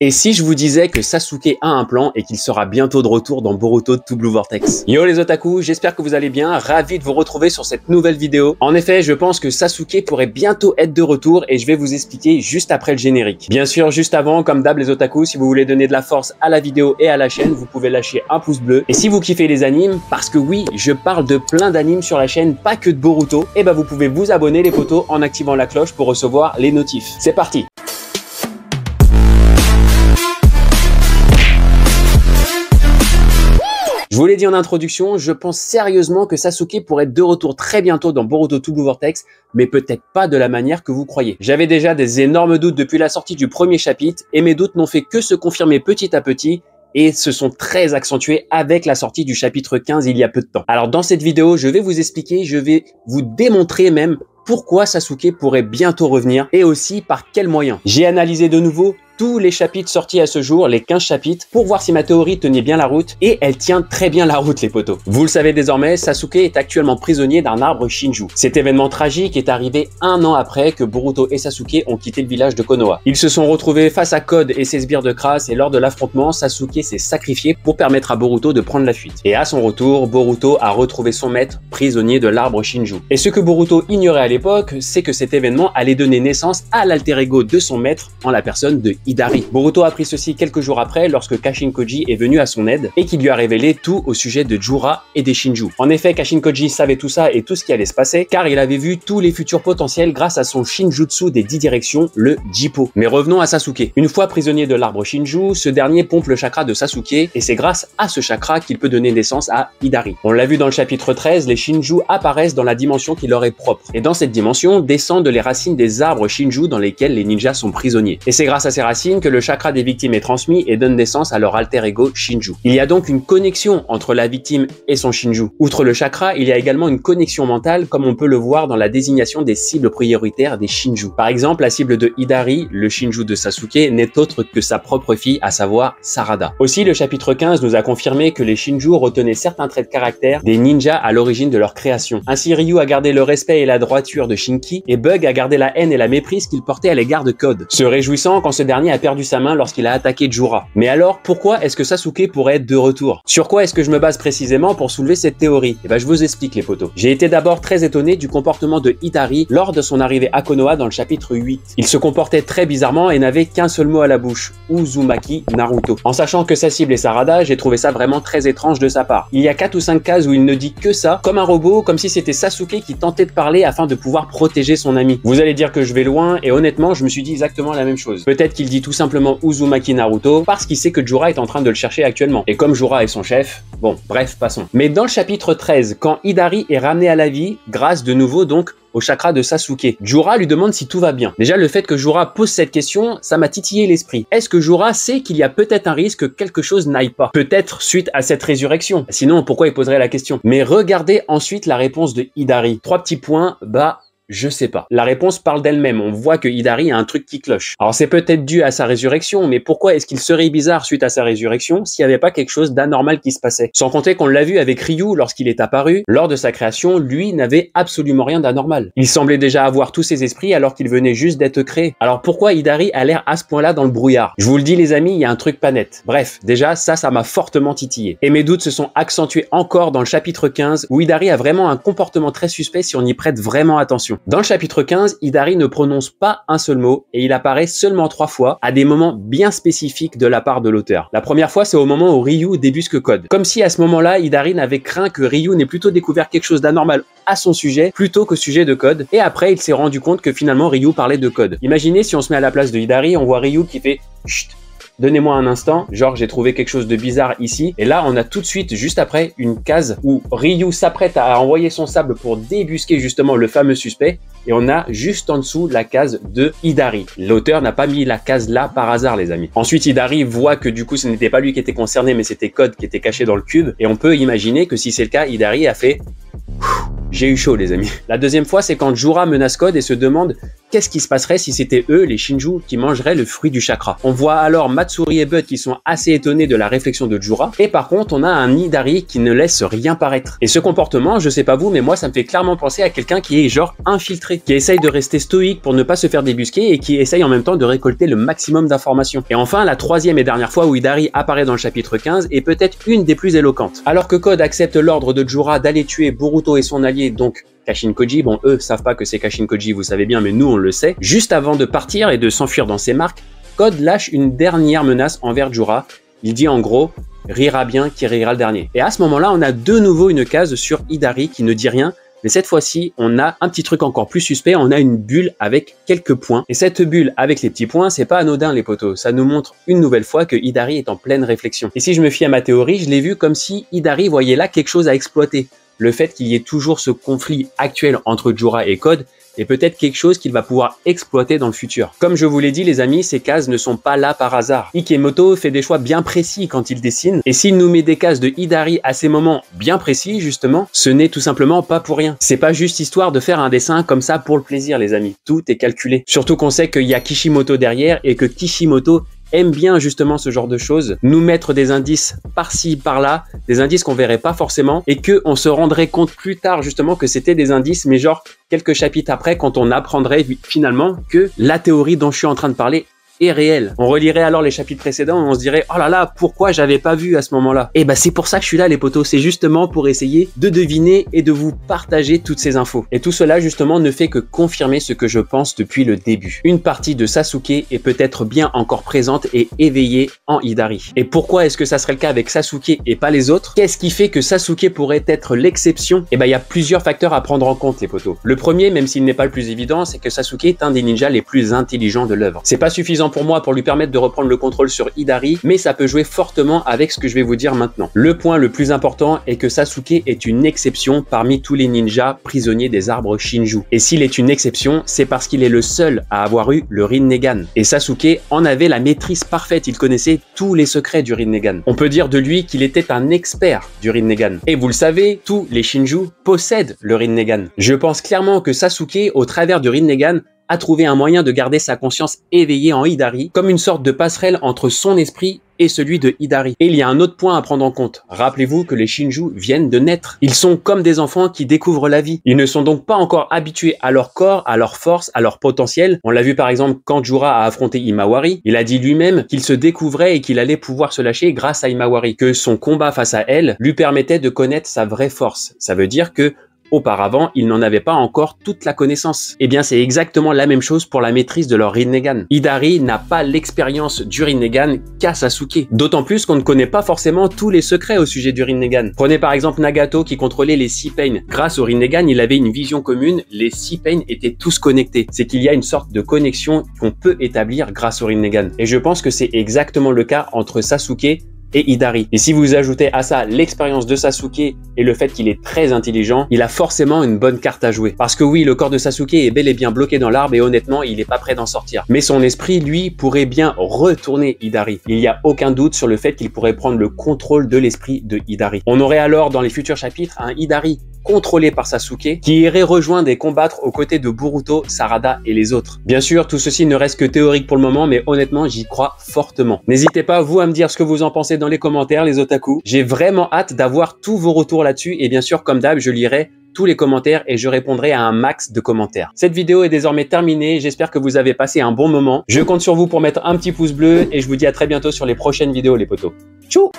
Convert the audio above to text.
Et si je vous disais que Sasuke a un plan et qu'il sera bientôt de retour dans Boruto Two Blue Vortex? Yo les otaku, j'espère que vous allez bien, ravi de vous retrouver sur cette nouvelle vidéo. En effet, je pense que Sasuke pourrait bientôt être de retour et je vais vous expliquer juste après le générique. Bien sûr, juste avant, comme d'hab les otaku, si vous voulez donner de la force à la vidéo et à la chaîne, vous pouvez lâcher un pouce bleu. Et si vous kiffez les animes, parce que oui, je parle de plein d'animes sur la chaîne, pas que de Boruto, et bah vous pouvez vous abonner les potos en activant la cloche pour recevoir les notifs. C'est parti! Je vous l'ai dit en introduction, je pense sérieusement que Sasuke pourrait être de retour très bientôt dans Boruto Two Blue Vortex, mais peut-être pas de la manière que vous croyez. J'avais déjà des énormes doutes depuis la sortie du premier chapitre, et mes doutes n'ont fait que se confirmer petit à petit, et se sont très accentués avec la sortie du chapitre 15 il y a peu de temps. Alors dans cette vidéo, je vais vous expliquer, je vais vous démontrer même pourquoi Sasuke pourrait bientôt revenir, et aussi par quels moyens. J'ai analysé de nouveau tous les chapitres sortis à ce jour, les 15 chapitres, pour voir si ma théorie tenait bien la route, et elle tient très bien la route les potos. Vous le savez désormais, Sasuke est actuellement prisonnier d'un arbre Shinju. Cet événement tragique est arrivé un an après que Boruto et Sasuke ont quitté le village de Konoha. Ils se sont retrouvés face à Code et ses sbires de crasse, et lors de l'affrontement, Sasuke s'est sacrifié pour permettre à Boruto de prendre la fuite. Et à son retour, Boruto a retrouvé son maître prisonnier de l'arbre Shinju. Et ce que Boruto ignorait à l'époque, c'est que cet événement allait donner naissance à l'alter ego de son maître en la personne de Hidari. Boruto a appris ceci quelques jours après lorsque Kashin Koji est venu à son aide et qui lui a révélé tout au sujet de Jura et des Shinju. En effet, Kashin Koji savait tout ça et tout ce qui allait se passer car il avait vu tous les futurs potentiels grâce à son Shinjutsu des 10 directions, le Jippo. Mais revenons à Sasuke. Une fois prisonnier de l'arbre Shinju, ce dernier pompe le chakra de Sasuke et c'est grâce à ce chakra qu'il peut donner naissance à Hidari. On l'a vu dans le chapitre 13, les Shinju apparaissent dans la dimension qui leur est propre. Et dans cette dimension descendent les racines des arbres Shinju dans lesquels les ninjas sont prisonniers. Et c'est grâce à ces racines que le chakra des victimes est transmis et donne naissance à leur alter ego Shinju. Il y a donc une connexion entre la victime et son Shinju. Outre le chakra, il y a également une connexion mentale comme on peut le voir dans la désignation des cibles prioritaires des Shinju. Par exemple, la cible de Hidari, le Shinju de Sasuke, n'est autre que sa propre fille, à savoir Sarada. Aussi, le chapitre 15 nous a confirmé que les Shinju retenaient certains traits de caractère des ninjas à l'origine de leur création. Ainsi, Ryu a gardé le respect et la droiture de Shinki et Bug a gardé la haine et la méprise qu'il portait à l'égard de Code, se réjouissant quand ce dernier a perdu sa main lorsqu'il a attaqué Jura. Mais alors, pourquoi est-ce que Sasuke pourrait être de retour? Sur quoi est-ce que je me base précisément pour soulever cette théorie? Et ben je vous explique les potos. J'ai été d'abord très étonné du comportement de Hidari lors de son arrivée à Konoha dans le chapitre 8. Il se comportait très bizarrement et n'avait qu'un seul mot à la bouche, Uzumaki Naruto. En sachant que sa cible est Sarada, j'ai trouvé ça vraiment très étrange de sa part. Il y a 4 ou 5 cases où il ne dit que ça, comme un robot, comme si c'était Sasuke qui tentait de parler afin de pouvoir protéger son ami. Vous allez dire que je vais loin, et honnêtement, je me suis dit exactement la même chose. Peut-être qu'il dit tout simplement Uzumaki Naruto parce qu'il sait que Jura est en train de le chercher actuellement. Et comme Jura est son chef, bon, bref, passons. Mais dans le chapitre 13, quand Hidari est ramené à la vie, grâce de nouveau donc au chakra de Sasuke, Jura lui demande si tout va bien. Déjà, le fait que Jura pose cette question, ça m'a titillé l'esprit. Est-ce que Jura sait qu'il y a peut-être un risque que quelque chose n'aille pas? Peut-être suite à cette résurrection. Sinon, pourquoi il poserait la question? Mais regardez ensuite la réponse de Hidari. 3 petits points, je sais pas. La réponse parle d'elle-même. On voit que Hidari a un truc qui cloche. Alors c'est peut-être dû à sa résurrection, mais pourquoi est-ce qu'il serait bizarre suite à sa résurrection s'il n'y avait pas quelque chose d'anormal qui se passait? Sans compter qu'on l'a vu avec Ryu lorsqu'il est apparu. Lors de sa création, lui n'avait absolument rien d'anormal. Il semblait déjà avoir tous ses esprits alors qu'il venait juste d'être créé. Alors pourquoi Hidari a l'air à ce point-là dans le brouillard? Je vous le dis les amis, il y a un truc pas net. Bref, déjà ça m'a fortement titillé. Et mes doutes se sont accentués encore dans le chapitre 15 où Hidari a vraiment un comportement très suspect si on y prête vraiment attention. Dans le chapitre 15, Hidari ne prononce pas un seul mot et il apparaît seulement 3 fois à des moments bien spécifiques de la part de l'auteur. La première fois, c'est au moment où Ryu débusque Code. Comme si à ce moment-là, Hidari n'avait craint que Ryu n'ait plutôt découvert quelque chose d'anormal à son sujet plutôt qu'au sujet de Code. Et après, il s'est rendu compte que finalement Ryu parlait de Code. Imaginez si on se met à la place de Hidari, on voit Ryu qui fait chut. Donnez-moi un instant, genre j'ai trouvé quelque chose de bizarre ici. Et là, on a tout de suite, juste après, une case où Ryu s'apprête à envoyer son sable pour débusquer justement le fameux suspect. Et on a juste en dessous la case de Hidari. L'auteur n'a pas mis la case là par hasard, les amis. Ensuite, Hidari voit que du coup, ce n'était pas lui qui était concerné, mais c'était Code qui était caché dans le cube. Et on peut imaginer que si c'est le cas, Hidari a fait... J'ai eu chaud, les amis. La deuxième fois, c'est quand Jura menace Code et se demande qu'est-ce qui se passerait si c'était eux, les Shinju, qui mangeraient le fruit du chakra. On voit alors Matsuri et Bud qui sont assez étonnés de la réflexion de Jura, et par contre on a un Hidari qui ne laisse rien paraître. Et ce comportement, je sais pas vous, mais moi ça me fait clairement penser à quelqu'un qui est genre infiltré, qui essaye de rester stoïque pour ne pas se faire débusquer et qui essaye en même temps de récolter le maximum d'informations. Et enfin, la troisième et dernière fois où Hidari apparaît dans le chapitre 15 est peut-être une des plus éloquentes. Alors que Code accepte l'ordre de Jura d'aller tuer Boruto et son allié, donc Kashin Koji, bon eux savent pas que c'est Kashin Koji, vous savez bien, mais nous on le sait. Juste avant de partir et de s'enfuir dans ses marques, Code lâche une dernière menace envers Jura. Il dit en gros « rira bien qui rira le dernier ». Et à ce moment-là, on a de nouveau une case sur Hidari qui ne dit rien, mais cette fois-ci, on a un petit truc encore plus suspect, on a une bulle avec quelques points. Et cette bulle avec les petits points, c'est pas anodin les potos, ça nous montre une nouvelle fois que Hidari est en pleine réflexion. Et si je me fie à ma théorie, je l'ai vu comme si Hidari voyait là quelque chose à exploiter. Le fait qu'il y ait toujours ce conflit actuel entre Jura et Code est peut-être quelque chose qu'il va pouvoir exploiter dans le futur. Comme je vous l'ai dit les amis, ces cases ne sont pas là par hasard. Ikemoto fait des choix bien précis quand il dessine, et s'il nous met des cases de Hidari à ces moments bien précis justement, ce n'est tout simplement pas pour rien. C'est pas juste histoire de faire un dessin comme ça pour le plaisir les amis, tout est calculé. Surtout qu'on sait qu'il y a Kishimoto derrière et que Kishimoto aime bien justement ce genre de choses, nous mettre des indices par-ci, par-là, des indices qu'on verrait pas forcément et que on se rendrait compte plus tard justement que c'était des indices, mais genre quelques chapitres après quand on apprendrait finalement que la théorie dont je suis en train de parler est réel. On relirait alors les chapitres précédents et on se dirait oh là là, pourquoi j'avais pas vu à ce moment-là? Et bah c'est pour ça que je suis là les potos, c'est justement pour essayer de deviner et de vous partager toutes ces infos. Et tout cela justement ne fait que confirmer ce que je pense depuis le début. Une partie de Sasuke est peut-être bien encore présente et éveillée en Hidari. Et pourquoi est-ce que ça serait le cas avec Sasuke et pas les autres? Qu'est-ce qui fait que Sasuke pourrait être l'exception? Et bah il y a plusieurs facteurs à prendre en compte les potos. Le premier, même s'il n'est pas le plus évident, c'est que Sasuke est un des ninjas les plus intelligents de l'œuvre. C'est pas suffisant pour moi pour lui permettre de reprendre le contrôle sur Hidari, mais ça peut jouer fortement avec ce que je vais vous dire maintenant. Le point le plus important est que Sasuke est une exception parmi tous les ninjas prisonniers des arbres Shinju. Et s'il est une exception, c'est parce qu'il est le seul à avoir eu le Rinnegan. Et Sasuke en avait la maîtrise parfaite, il connaissait tous les secrets du Rinnegan. On peut dire de lui qu'il était un expert du Rinnegan. Et vous le savez, tous les Shinju possèdent le Rinnegan. Je pense clairement que Sasuke, au travers du Rinnegan, a trouvé un moyen de garder sa conscience éveillée en Hidari, comme une sorte de passerelle entre son esprit et celui de Hidari. Et il y a un autre point à prendre en compte. Rappelez-vous que les Shinju viennent de naître. Ils sont comme des enfants qui découvrent la vie. Ils ne sont donc pas encore habitués à leur corps, à leur force, à leur potentiel. On l'a vu par exemple quand Jura a affronté Himawari. Il a dit lui-même qu'il se découvrait et qu'il allait pouvoir se lâcher grâce à Himawari, que son combat face à elle lui permettait de connaître sa vraie force. Ça veut dire que auparavant, ils n'en avaient pas encore toute la connaissance. Eh bien, c'est exactement la même chose pour la maîtrise de leur Rinnegan. Hidari n'a pas l'expérience du Rinnegan qu'a Sasuke. D'autant plus qu'on ne connaît pas forcément tous les secrets au sujet du Rinnegan. Prenez par exemple Nagato qui contrôlait les 6 Pain. Grâce au Rinnegan, il avait une vision commune, les 6 Pain étaient tous connectés. C'est qu'il y a une sorte de connexion qu'on peut établir grâce au Rinnegan. Et je pense que c'est exactement le cas entre Sasuke et Hidari. Et si vous ajoutez à ça l'expérience de Sasuke et le fait qu'il est très intelligent, il a forcément une bonne carte à jouer. Parce que oui, le corps de Sasuke est bel et bien bloqué dans l'arbre et honnêtement, il n'est pas prêt d'en sortir. Mais son esprit, lui, pourrait bien retourner Hidari. Il n'y a aucun doute sur le fait qu'il pourrait prendre le contrôle de l'esprit de Hidari. On aurait alors dans les futurs chapitres un Hidari contrôlé par Sasuke, qui irait rejoindre et combattre aux côtés de Boruto, Sarada et les autres. Bien sûr, tout ceci ne reste que théorique pour le moment, mais honnêtement, j'y crois fortement. N'hésitez pas, vous, à me dire ce que vous en pensez dans les commentaires, les otaku. J'ai vraiment hâte d'avoir tous vos retours là-dessus, et bien sûr, comme d'hab, je lirai tous les commentaires et je répondrai à un max de commentaires. Cette vidéo est désormais terminée, j'espère que vous avez passé un bon moment. Je compte sur vous pour mettre un petit pouce bleu, et je vous dis à très bientôt sur les prochaines vidéos, les potos. Tchou!